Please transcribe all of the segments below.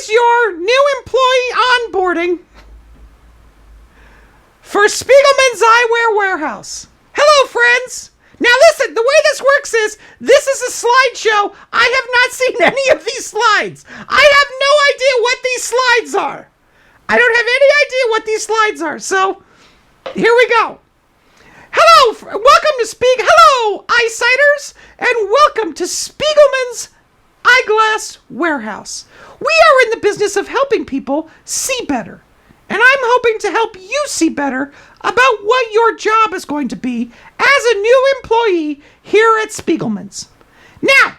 here's your new employee onboarding for Spiegelman's Eyewear Warehouse. Hello, friends. Now listen, the way this works is, this is a slideshow. I have not seen any of these slides. I have no idea what these slides are. I don't have any idea what these slides are. So, here we go. Hello, welcome to Hello, Eyesighters, and welcome to Spiegelman's Eyeglass Warehouse. We are in the business of helping people see better. And I'm hoping to help you see better about what your job is going to be as a new employee here at Spiegelman's. Now,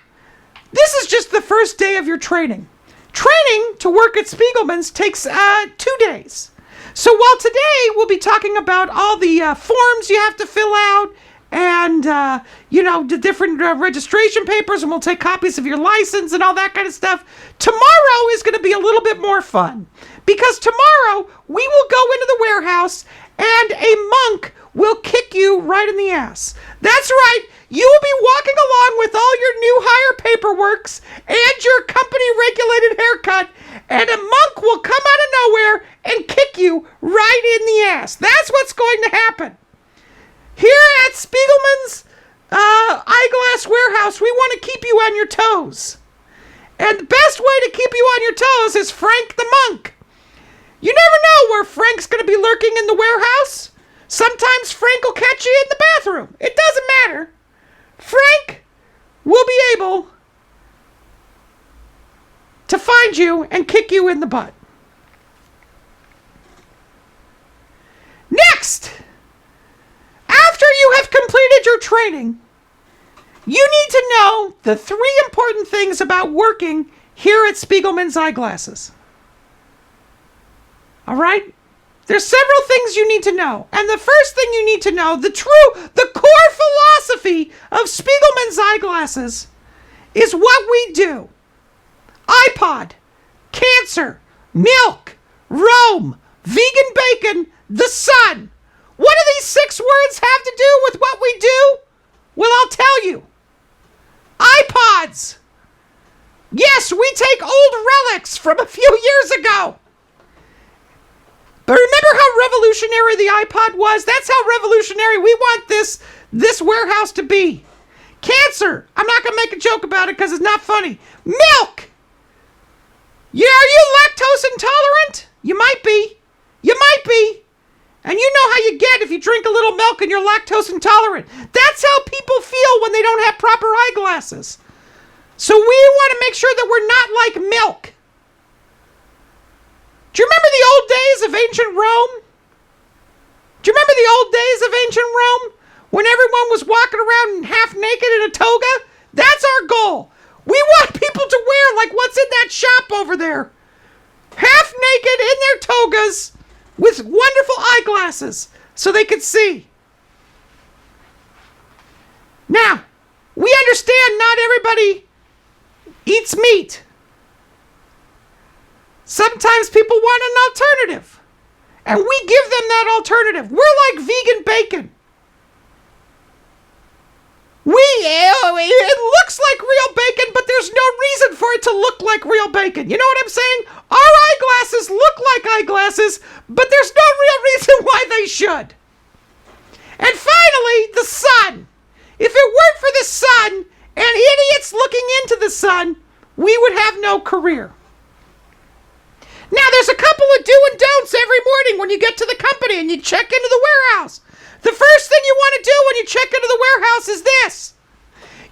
this is just the first day of your training. Training to work at Spiegelman's takes 2 days. So while today we'll be talking about all the forms you have to fill out and, the different registration papers, and we'll take copies of your license and all that kind of stuff, tomorrow is going to be a little bit more fun. Because tomorrow we will go into the warehouse and a monk will kick you right in the ass. That's right, you will be walking along with all your new hire paperworks and your company-regulated haircut, and a monk will come out of nowhere and kick you right in the ass. That's what's going to happen. Here at Spiegelman's Eyeglass Warehouse, we want to keep you on your toes. And the best way to keep you on your toes is Frank the Monk. You never know where Frank's going to be lurking in the warehouse. Sometimes Frank will catch you in the bathroom. It doesn't matter. Frank will be able to find you and kick you in the butt. Next, after you have completed your training, you need to know the 3 important things about working here at Spiegelman's Eyeglasses. All right? There's several things you need to know. And the first thing you need to know, the core philosophy of Spiegelman's Eyeglasses is what we do. iPod, cancer, milk, Rome, vegan bacon, the sun. What do these 6 words have to do with what we do? Well, I'll tell you. iPods. Yes, we take old relics from a few years ago. But remember how revolutionary the iPod was? That's how revolutionary we want this warehouse to be. Cancer. I'm not going to make a joke about it because it's not funny. Milk. Yeah, are you lactose intolerant? You might be. You might be. And you know how you get if you drink a little milk and you're lactose intolerant. That's how people feel when they don't have proper eyeglasses. So we want to make sure that we're not like milk. Do you remember the old days of ancient Rome? Do you remember the old days of ancient Rome? When everyone was walking around half naked in a toga? That's our goal. We want people to wear like what's in that shop over there. Half naked in their togas with wonderful eyeglasses so they could see. Now, we understand not everybody eats meat. Sometimes people want an alternative, and we give them that alternative. We're like vegan bacon. It looks like real bacon, but there's no reason for it to look like real bacon. You know what I'm saying? Our eyeglasses look like eyeglasses, but there's no real reason why they should. And finally, the sun. If it weren't for the sun and idiots looking into the sun, we would have no career. Now, there's a couple of do and don'ts every morning when you get to the company and you check into the warehouse. The first thing you want to do when you check into the warehouse is this.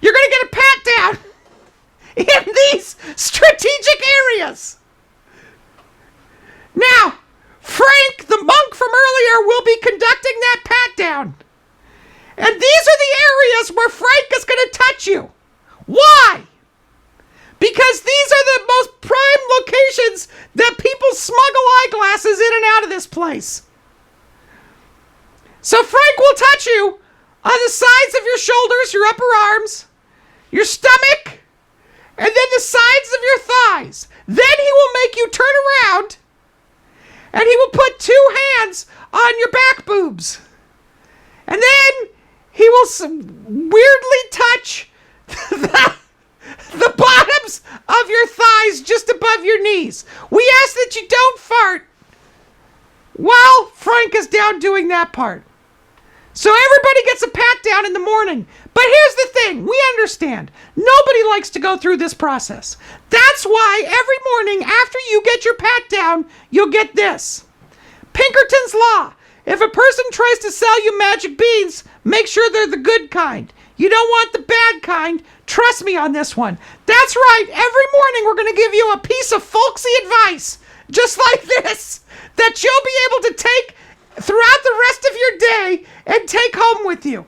You're going to get a pat down in these strategic areas. Now, Frank, the monk from earlier, will be conducting that pat down. And these are the areas where Frank is going to touch you. Why? Because these are the most prime locations that people smuggle eyeglasses in and out of this place. So Frank will touch you on the sides of your shoulders, your upper arms, your stomach, and then the sides of your thighs. Then he will make you turn around, and he will put 2 hands on your back boobs. And then he will weirdly touch the bottoms of your thighs just above your knees. sneeze. We ask that you don't fart while Frank is down doing that part. So everybody gets a pat down in the morning. But here's the thing, we understand. Nobody likes to go through this process. That's why every morning after you get your pat down, you'll get this. Pinkerton's Law. If a person tries to sell you magic beans, make sure they're the good kind. You don't want the bad kind. Trust me on this one. That's right. Every morning we're going to give you a piece of folksy advice, just like this, that you'll be able to take throughout the rest of your day and take home with you.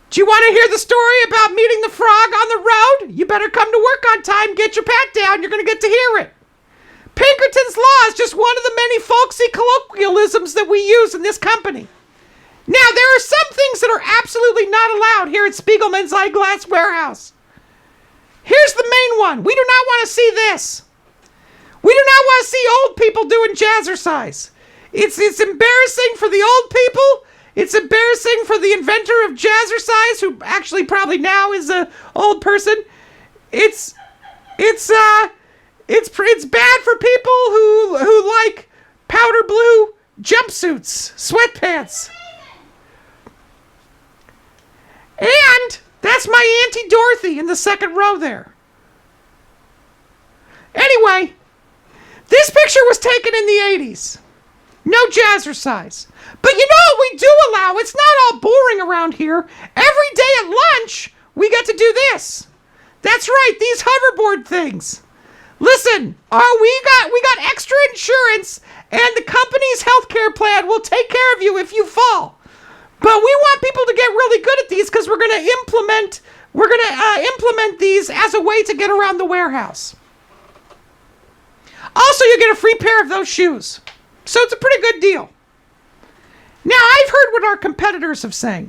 Do you want to hear the story about meeting the frog on the road? You better come to work on time, get your pat down, you're going to get to hear it. Pinkerton's Law is just one of the many folksy colloquialisms that we use in this company. Now, there are some things that are absolutely not allowed here at Spiegelman's Eyeglass Warehouse. Here's the main one. We do not want to see this. We do not want to see old people doing jazzercise. It's embarrassing for the old people. It's embarrassing for the inventor of Jazzercise, who actually probably now is an old person. It's bad for people who like powder blue jumpsuits, sweatpants. And that's my Auntie Dorothy in the second row there. Anyway, this picture was taken in the 80s. No Jazzercise. But you know what we do allow? It's not all boring around here. Every day at lunch, we get to do this. That's right, these hoverboard things. Listen, we got extra insurance, and the company's healthcare plan will take care of you if you fall. But we want people to get really good at these because we're going to implement these as a way to get around the warehouse. Also, you get a free pair of those shoes. So it's a pretty good deal. Now, I've heard what our competitors have said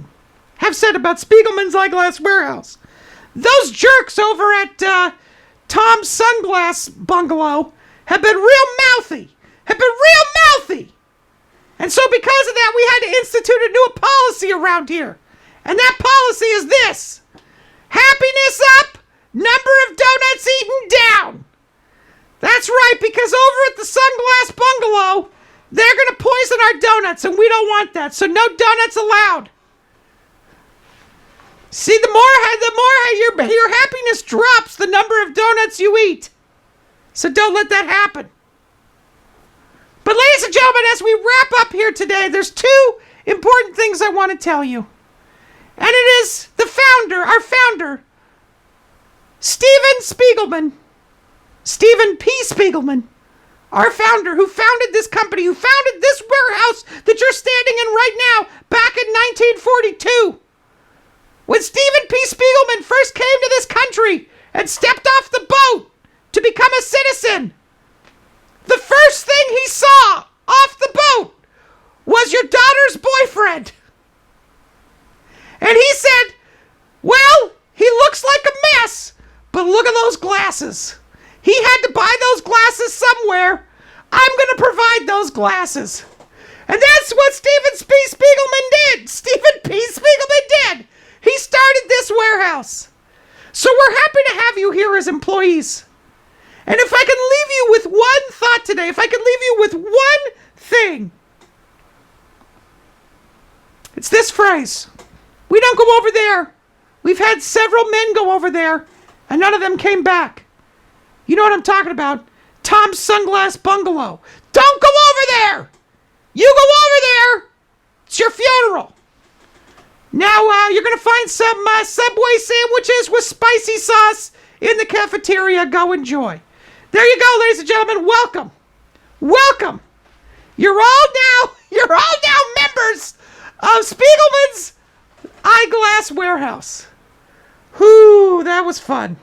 about Spiegelman's Eyeglass Warehouse. Those jerks over at Tom's Sunglass Bungalow have been real mouthy. And so because of that, we had to institute a new policy around here. And that policy is this. Happiness up, number of donuts eaten down. That's right, because over at the Sunglass Bungalow, they're going to poison our donuts, and we don't want that, so no donuts allowed. See, the more your happiness drops, the number of donuts you eat. So don't let that happen. But ladies and gentlemen, as we wrap up here today, there's two important things I want to tell you. And it is our founder, Stephen P. Spiegelman, our founder, who founded this company, who founded this warehouse that you're standing in right now back in 1942. When Stephen P. Spiegelman first came to this country and stepped off the boat to become a citizen, the first thing he saw off the boat was your daughter's boyfriend. And he said, well, he looks like a mess, but look at those glasses. He had to buy those glasses somewhere. I'm going to provide those glasses. And that's what Stephen P. Spiegelman did. He started this warehouse. So we're happy to have you here as employees. And if I can leave you with one thought today, if I can leave you with one thing, it's this phrase. We don't go over there. We've had several men go over there, and none of them came back. You know what I'm talking about. Tom's Sunglass Bungalow. Don't go over there. You go over there. It's your funeral. Now, you're going to find some Subway sandwiches with spicy sauce in the cafeteria. Go enjoy. There you go, ladies and gentlemen. Welcome. Welcome. You're all now members of Spiegelman's Eyeglass Warehouse. Whew, that was fun.